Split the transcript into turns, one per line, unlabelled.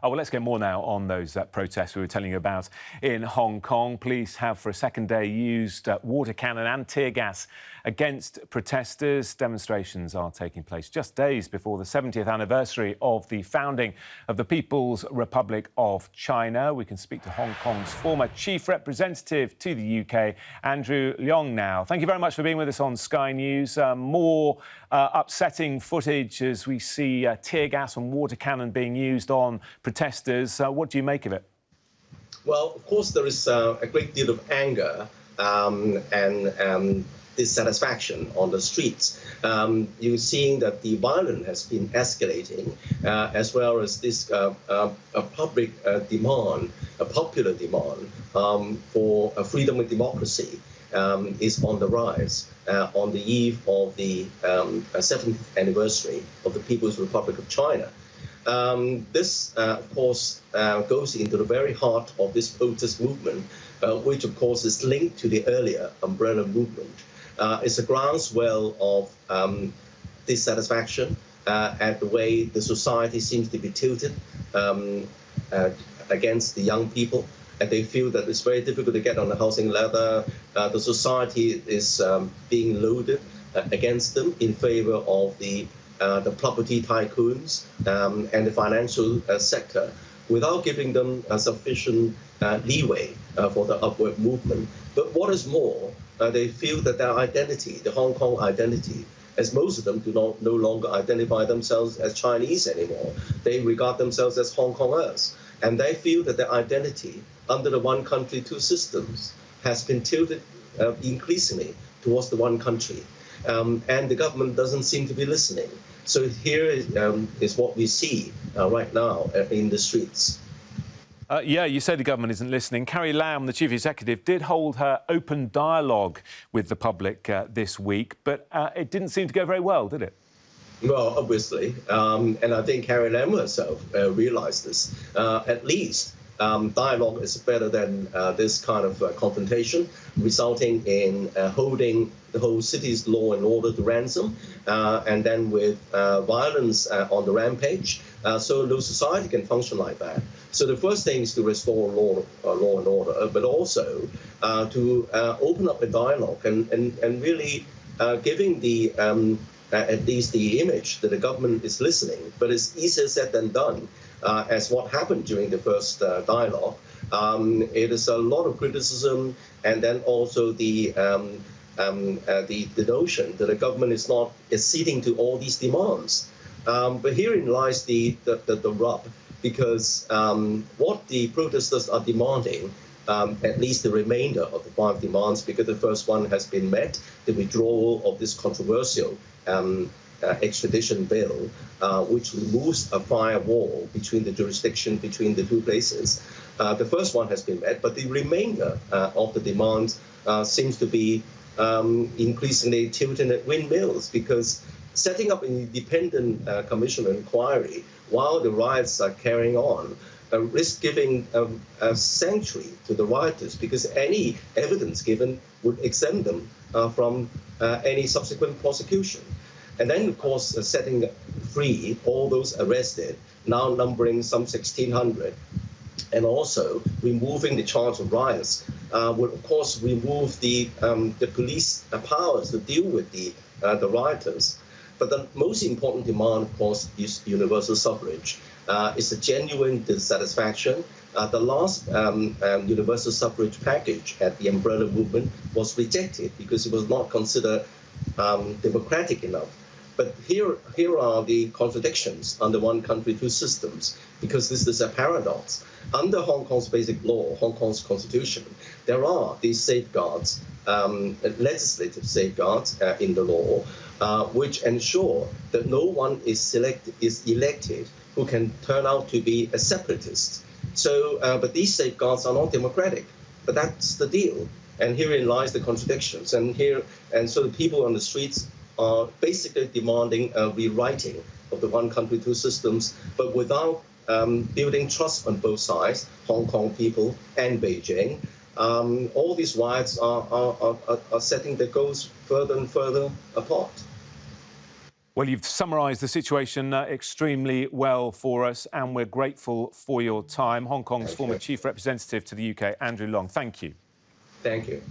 Well, let's get more now on those protests we were telling you about in Hong Kong. Police have, for a second day, used water cannon and tear gas against protesters. Demonstrations are taking place just days before the 70th anniversary of the founding of the People's Republic of China. We can speak to Hong Kong's former chief representative to the UK, Andrew Leung, now. Thank you very much for being with us on Sky News. More upsetting footage as we see tear gas and water cannon being used on protesters. What do you make of it?
Well, of course, there is a great deal of anger and dissatisfaction on the streets. You're seeing that the violence has been escalating, as well as this public demand, a popular demand for freedom and democracy is on the rise on the eve of the 70th anniversary of the People's Republic of China. This, of course, goes into the very heart of this protest movement, which, of course, is linked to the earlier umbrella movement. It's a groundswell of dissatisfaction at the way the society seems to be tilted against the young people. And they feel that it's very difficult to get on the housing ladder. The society is being loaded against them in favor of the property tycoons and the financial sector, without giving them sufficient leeway for the upward movement. But what is more, they feel that their identity, the Hong Kong identity, as most of them do not no longer identify themselves as Chinese anymore. They regard themselves as Hong Kongers. And they feel that their identity under the one country, two systems has been tilted increasingly towards the one country. And the government doesn't seem to be listening. So here is what we see right now in the streets.
Yeah, you say the government isn't listening. Carrie Lam, the chief executive, did hold her open dialogue with the public this week, but it didn't seem to go very well, did it?
Well, obviously, and I think Carrie Lam herself realized this. At least dialogue is better than this kind of confrontation, resulting in holding the whole city's law and order to ransom, and then with violence on the rampage, so no society can function like that. So the first thing is to restore law and order, but also to open up a dialogue and really giving the at least the image that the government is listening. But it's easier said than done, as what happened during the first dialogue. It is a lot of criticism, and then also the notion that the government is not acceding to all these demands. But herein lies the rub, because what the protesters are demanding, at least the remainder of the 5 demands, because the first one has been met, the withdrawal of this controversial extradition bill, which removes a firewall between the jurisdiction between the two places. The first one has been met, but the remainder of the demands seems to be increasingly tilted at windmills, because setting up an independent commission of inquiry while the riots are carrying on risk giving a sanctuary to the rioters, because any evidence given would exempt them from any subsequent prosecution. And then, of course, setting free all those arrested, now numbering some 1,600, and also removing the charge of riots would, of course, remove the police powers to deal with the rioters. But the most important demand, of course, is universal suffrage. It's a genuine dissatisfaction. The last universal suffrage package at the umbrella movement was rejected because it was not considered democratic enough. But here are the contradictions under one country, two systems, because this is a paradox. Under Hong Kong's basic law, Hong Kong's constitution, there are these safeguards, legislative safeguards in the law, which ensure that no one is elected who can turn out to be a separatist. So, but these safeguards are not democratic. But that's the deal, and herein lies the contradictions. And so the people on the streets are basically demanding a rewriting of the one country, two systems, but without building trust on both sides, Hong Kong people and Beijing. All these riots are setting the goals further and further apart.
Well, you've summarised the situation extremely well for us, and we're grateful for your time. Hong Kong's former chief representative to the UK, Andrew Leung, thank you.
Thank you.